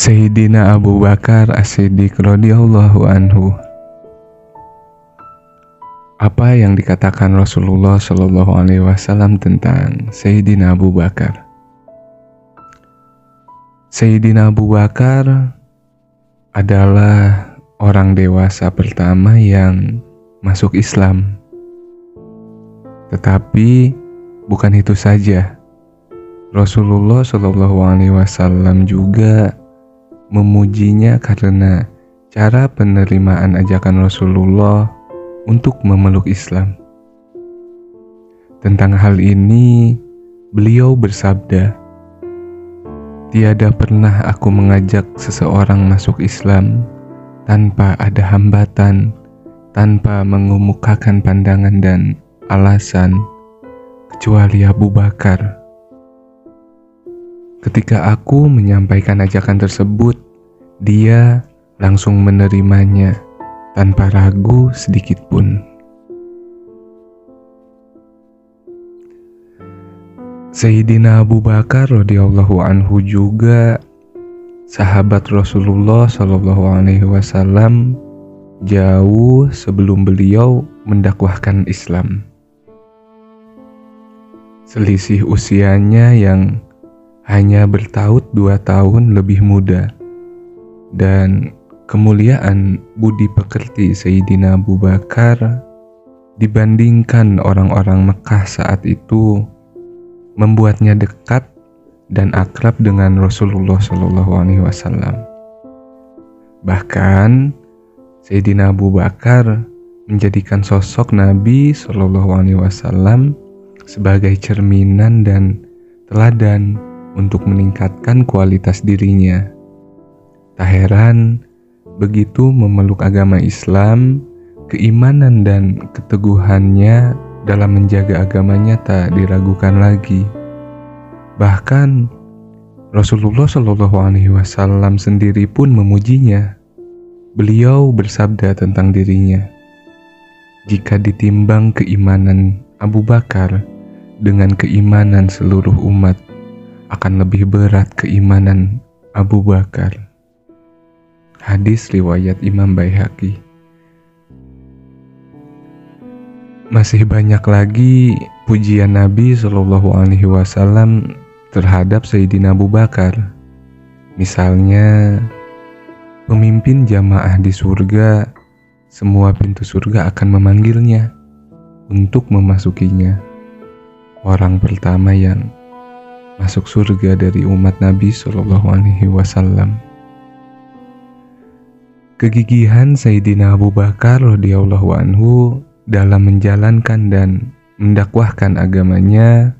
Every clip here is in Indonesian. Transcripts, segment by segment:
Sayyidina Abu Bakar As-Siddiq radhiyallahu anhu. Apa yang dikatakan Rasulullah Shallallahu Alaihi Wasallam tentang Sayyidina Abu Bakar? Sayyidina Abu Bakar adalah orang dewasa pertama yang masuk Islam. Tetapi bukan itu saja. Rasulullah Shallallahu Alaihi Wasallam juga memujinya karena cara penerimaan ajakan Rasulullah untuk memeluk Islam. Tentang hal ini, beliau bersabda, "Tiada pernah aku mengajak seseorang masuk Islam tanpa ada hambatan, tanpa mengemukakan pandangan dan alasan, kecuali Abu Bakar." Ketika aku menyampaikan ajakan tersebut, dia langsung menerimanya tanpa ragu sedikit pun. Sayyidina Abu Bakar radhiyallahu anhu juga sahabat Rasulullah Shallallahu Alaihi Wasallam jauh sebelum beliau mendakwahkan Islam. Selisih usianya yang hanya bertaut 2 tahun lebih muda, dan kemuliaan budi pekerti Sayyidina Abu Bakar dibandingkan orang-orang Mekah saat itu membuatnya dekat dan akrab dengan Rasulullah Shallallahu Alaihi Wasallam. Bahkan Sayyidina Abu Bakar menjadikan sosok Nabi Shallallahu Alaihi Wasallam sebagai cerminan dan teladan untuk meningkatkan kualitas dirinya. Tak heran, begitu memeluk agama Islam, keimanan dan keteguhannya dalam menjaga agamanya tak diragukan lagi. Bahkan Rasulullah Shallallahu Alaihi Wasallam sendiri pun memujinya. Beliau bersabda tentang dirinya, "Jika ditimbang keimanan Abu Bakar dengan keimanan seluruh umat, akan lebih berat keimanan Abu Bakar." Hadis riwayat Imam Baihaqi. Masih banyak lagi pujian Nabi Shallallahu Alaihi Wasallam terhadap Sayyidina Abu Bakar. Misalnya, pemimpin jamaah di surga, semua pintu surga akan memanggilnya untuk memasukinya. Orang pertama yang masuk surga dari umat Nabi Shallallahu Alaihi Wasallam. Kegigihan Sayyidina Abu Bakar radhiyallahu anhu dalam menjalankan dan mendakwahkan agamanya.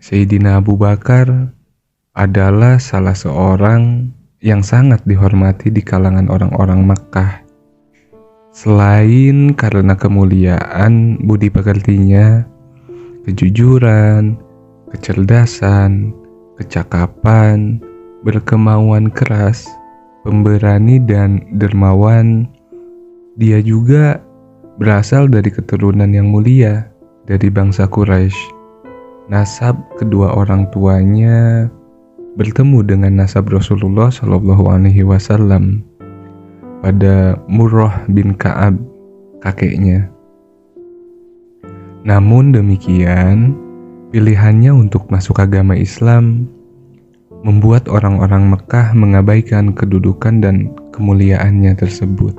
Sayyidina Abu Bakar adalah salah seorang yang sangat dihormati di kalangan orang-orang Makkah. Selain karena kemuliaan budi pekertinya, kejujuran, kecerdasan, kecakapan, berkemauan keras, pemberani dan dermawan, dia juga berasal dari keturunan yang mulia dari bangsa Quraisy. Nasab kedua orang tuanya bertemu dengan nasab Rasulullah Shallallahu Alaihi Wasallam pada Murrah bin Ka'ab, kakeknya. Namun demikian, pilihannya untuk masuk agama Islam membuat orang-orang Mekah mengabaikan kedudukan dan kemuliaannya tersebut.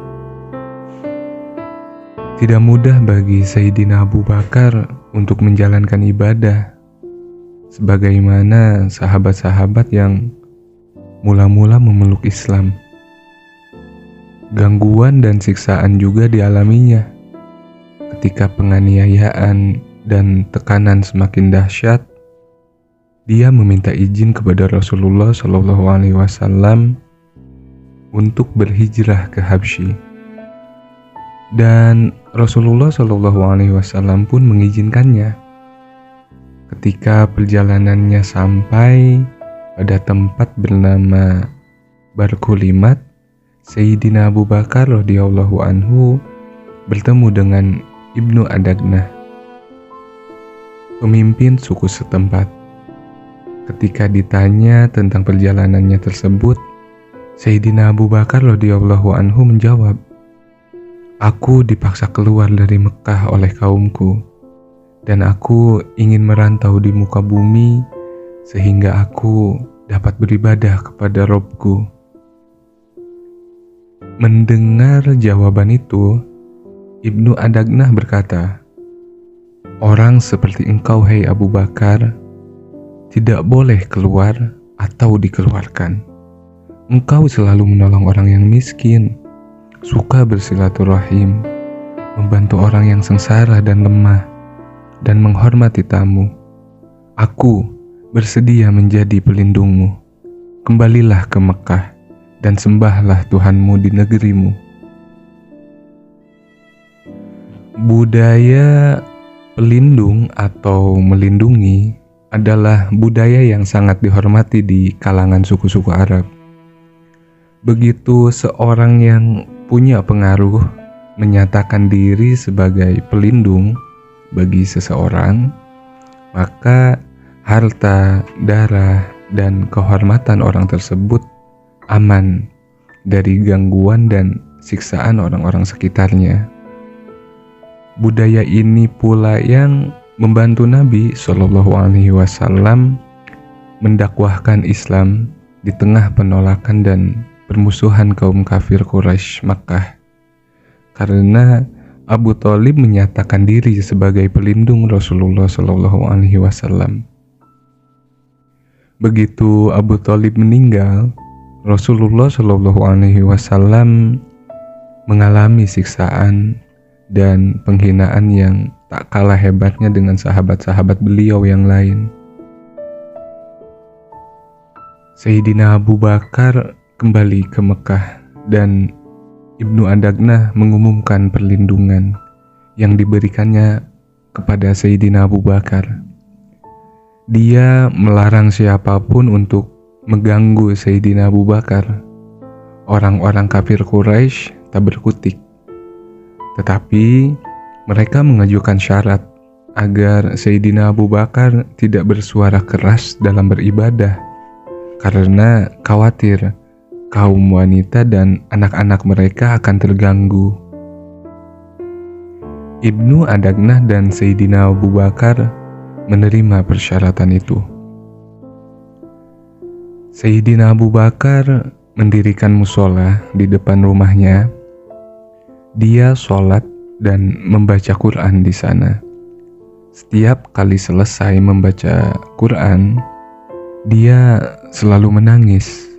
Tidak mudah bagi Sayyidina Abu Bakar untuk menjalankan ibadah sebagaimana sahabat-sahabat yang mula-mula memeluk Islam. Gangguan dan siksaan juga dialaminya. Ketika penganiayaan dan tekanan semakin dahsyat, dia meminta izin kepada Rasulullah Shallallahu Alaihi Wasallam untuk berhijrah ke Habsyi, dan Rasulullah Shallallahu Alaihi Wasallam pun mengizinkannya. Ketika perjalanannya sampai pada tempat bernama Barkulimat, Sayyidina Abu Bakar radhiyallahu anhu bertemu dengan Ibnu Adagnah, pemimpin suku setempat. Ketika ditanya tentang perjalanannya tersebut, Sayyidina Abu Bakar radhiyallahu anhu menjawab, "Aku dipaksa keluar dari Mekah oleh kaumku, dan aku ingin merantau di muka bumi sehingga aku dapat beribadah kepada Robku." Mendengar jawaban itu, Ibnu Adagnah berkata, "Orang seperti engkau, hai Abu Bakar, tidak boleh keluar atau dikeluarkan. Engkau selalu menolong orang yang miskin, suka bersilaturahim, membantu orang yang sengsara dan lemah, dan menghormati tamu. Aku bersedia menjadi pelindungmu. Kembalilah ke Mekah dan sembahlah Tuhanmu di negerimu." Budaya pelindung atau melindungi adalah budaya yang sangat dihormati di kalangan suku-suku Arab. Begitu seorang yang punya pengaruh menyatakan diri sebagai pelindung bagi seseorang, maka harta, darah, dan kehormatan orang tersebut aman dari gangguan dan siksaan orang-orang sekitarnya. Budaya ini pula yang membantu Nabi Shallallahu Alaihi Wasallam mendakwahkan Islam di tengah penolakan dan permusuhan kaum kafir Quraisy Makkah, karena Abu Thalib menyatakan diri sebagai pelindung Rasulullah Shallallahu Alaihi Wasallam. Begitu Abu Thalib meninggal, Rasulullah Shallallahu Alaihi Wasallam mengalami siksaan dan penghinaan yang tak kalah hebatnya dengan sahabat-sahabat beliau yang lain. Sayyidina Abu Bakar kembali ke Mekah dan Ibnu Adagnah mengumumkan perlindungan yang diberikannya kepada Sayyidina Abu Bakar. Dia melarang siapapun untuk mengganggu Sayyidina Abu Bakar. Orang-orang kafir Quraisy tak berkutik, tetapi mereka mengajukan syarat agar Sayyidina Abu Bakar tidak bersuara keras dalam beribadah karena khawatir kaum wanita dan anak-anak mereka akan terganggu. Ibnu Adagnah dan Sayyidina Abu Bakar menerima persyaratan itu. Sayyidina Abu Bakar mendirikan musola di depan rumahnya. Dia sholat dan membaca Quran di sana. Setiap kali selesai membaca Quran, dia selalu menangis.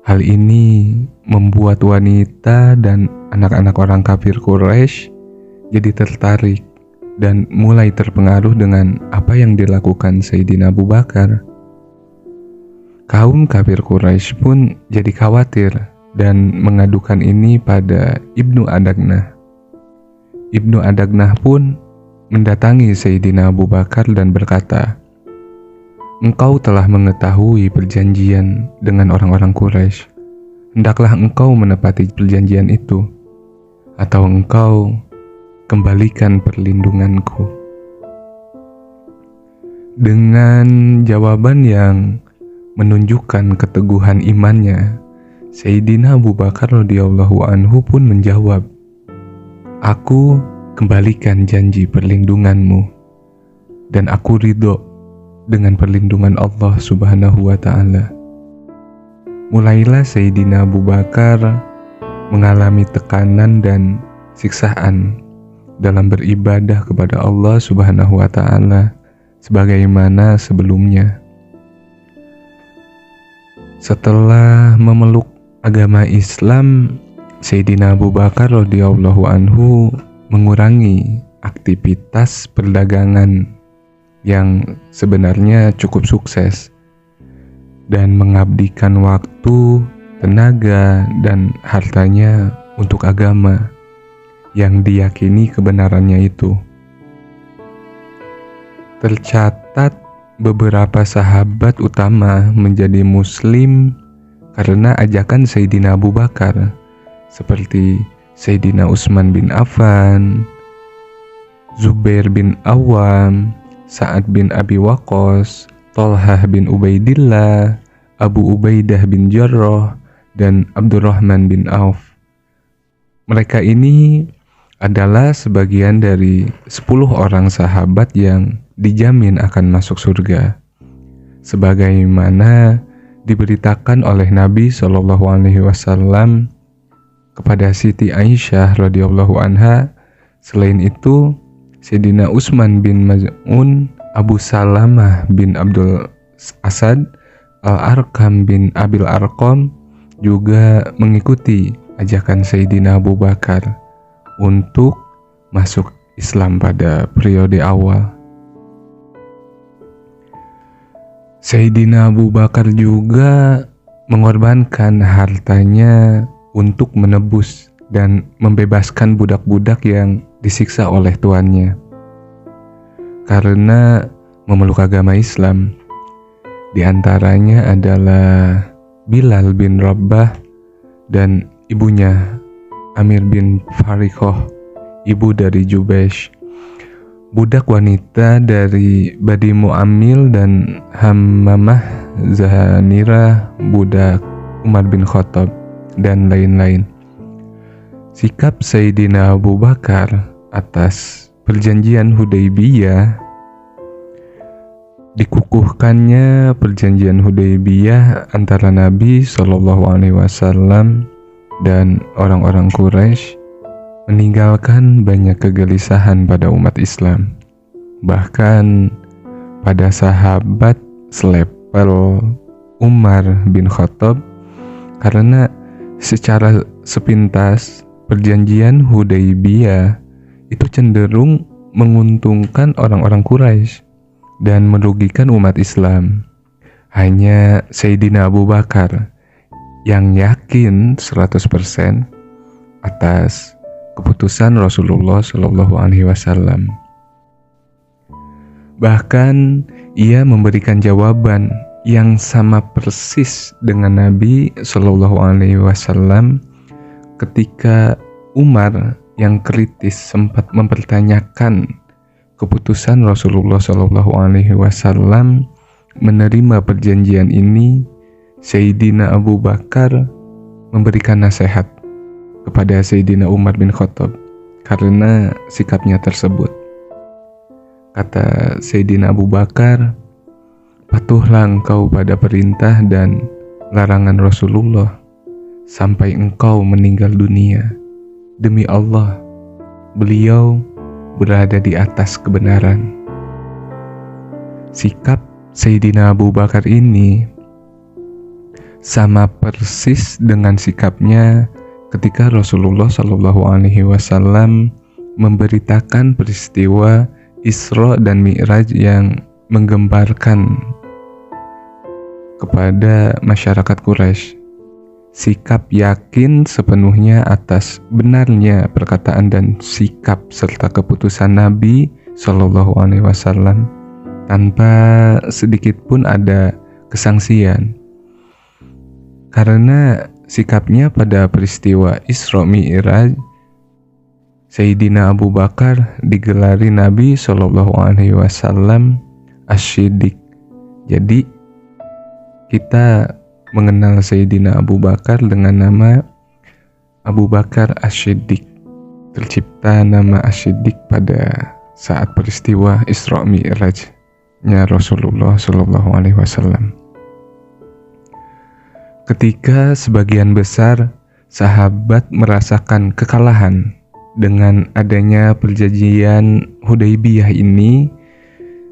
Hal ini membuat wanita dan anak-anak orang kafir Quraisy jadi tertarik dan mulai terpengaruh dengan apa yang dilakukan Sayyidina Abu Bakar. Kaum kafir Quraisy pun jadi khawatir dan mengadukan ini pada Ibnu Adagnah. Ibnu Adagnah pun mendatangi Sayyidina Abu Bakar dan berkata, "Engkau telah mengetahui perjanjian dengan orang-orang Quraisy. Hendaklah engkau menepati perjanjian itu, atau engkau kembalikan perlindunganku." Dengan jawaban yang menunjukkan keteguhan imannya, Sayyidina Abu Bakar radhiyallahu anhu pun menjawab, "Aku kembalikan janji perlindunganmu, dan aku ridho dengan perlindungan Allah Subhanahu wa Ta'ala." Mulailah Sayyidina Abu Bakar mengalami tekanan dan siksaan dalam beribadah kepada Allah Subhanahu wa Ta'ala sebagaimana sebelumnya. Setelah memeluk agama Islam, Sayyidina Abu Bakar radhiyallahu anhu mengurangi aktivitas perdagangan yang sebenarnya cukup sukses dan mengabdikan waktu, tenaga, dan hartanya untuk agama yang diyakini kebenarannya itu. Tercatat beberapa sahabat utama menjadi muslim karena ajakan Sayyidina Abu Bakar, seperti Sayyidina Utsman bin Affan, Zubair bin Awam, Sa'ad bin Abi Waqqas, Thalhah bin Ubaidillah, Abu Ubaidah bin Jarrah, dan Abdurrahman bin Auf. Mereka ini adalah sebagian dari 10 orang sahabat yang dijamin akan masuk surga, sebagaimana diberitakan oleh Nabi SAW kepada Siti Aisyah radhiyallahu anha. Selain itu, Sayyidina Utsman bin Maz'un, Abu Salamah bin Abdul Asad, Al-Arqam bin Abil Arqam juga mengikuti ajakan Sayyidina Abu Bakar untuk masuk Islam pada periode awal. Sayyidina Abu Bakar juga mengorbankan hartanya untuk menebus dan membebaskan budak-budak yang disiksa oleh tuannya karena memeluk agama Islam. Di antaranya adalah Bilal bin Rabah dan ibunya Amir bin Farikoh, ibu dari Jubaish, budak wanita dari Bani Mu'amil, dan Hammamah Zahanira, budak Umar bin Khattab, dan lain-lain. Sikap Sayyidina Abu Bakar atas perjanjian Hudaybiyah, dikukuhkannya perjanjian Hudaybiyah antara Nabi SAW dan orang-orang Quraisy, meninggalkan banyak kegelisahan pada umat Islam. Bahkan pada sahabat selepel Umar bin Khattab, karena secara sepintas perjanjian Hudaybiyah itu cenderung menguntungkan orang-orang Quraisy dan merugikan umat Islam. Hanya Sayyidina Abu Bakar yang yakin 100% atas keputusan Rasulullah SAW. Bahkan ia memberikan jawaban yang sama persis dengan Nabi SAW ketika Umar yang kritis sempat mempertanyakan keputusan Rasulullah SAW menerima perjanjian ini. Sayyidina Abu Bakar memberikan nasihat kepada Sayyidina Umar bin Khattab karena sikapnya tersebut. Kata Sayyidina Abu Bakar, "Patuhlah engkau pada perintah dan larangan Rasulullah sampai engkau meninggal dunia. Demi Allah, beliau berada di atas kebenaran." Sikap Sayyidina Abu Bakar ini sama persis dengan sikapnya ketika Rasulullah SAW memberitakan peristiwa Isra dan Mi'raj yang menggemparkan kepada masyarakat Quraisy. Sikap yakin sepenuhnya atas benarnya perkataan dan sikap serta keputusan Nabi SAW tanpa sedikit pun ada kesangsian. Karena sikapnya pada peristiwa Isra Mi'raj, Sayyidina Abu Bakar digelari Nabi SAW Asy-Syiddiq. Jadi kita mengenal Sayyidina Abu Bakar dengan nama Abu Bakar Asy-Syiddiq. Tercipta nama Asy-Syiddiq pada saat peristiwa Isra Mi'rajnya Rasulullah SAW. Ketika sebagian besar sahabat merasakan kekalahan dengan adanya perjanjian Hudaybiyah ini,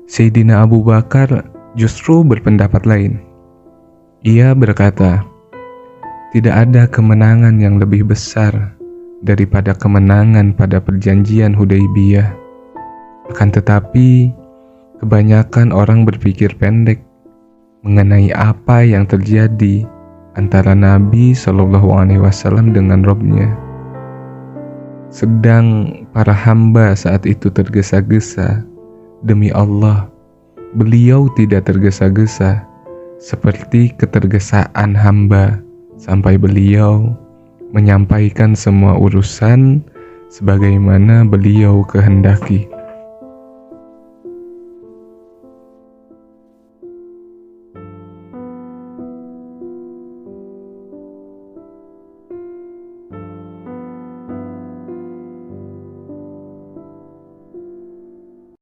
Sayyidina Abu Bakar justru berpendapat lain. Ia berkata, "Tidak ada kemenangan yang lebih besar daripada kemenangan pada perjanjian Hudaybiyah. Akan tetapi, kebanyakan orang berpikir pendek mengenai apa yang terjadi antara Nabi SAW dengan Robnya. Sedang para hamba saat itu tergesa-gesa. Demi Allah, beliau tidak tergesa-gesa seperti ketergesaan hamba sampai beliau menyampaikan semua urusan sebagaimana beliau kehendaki.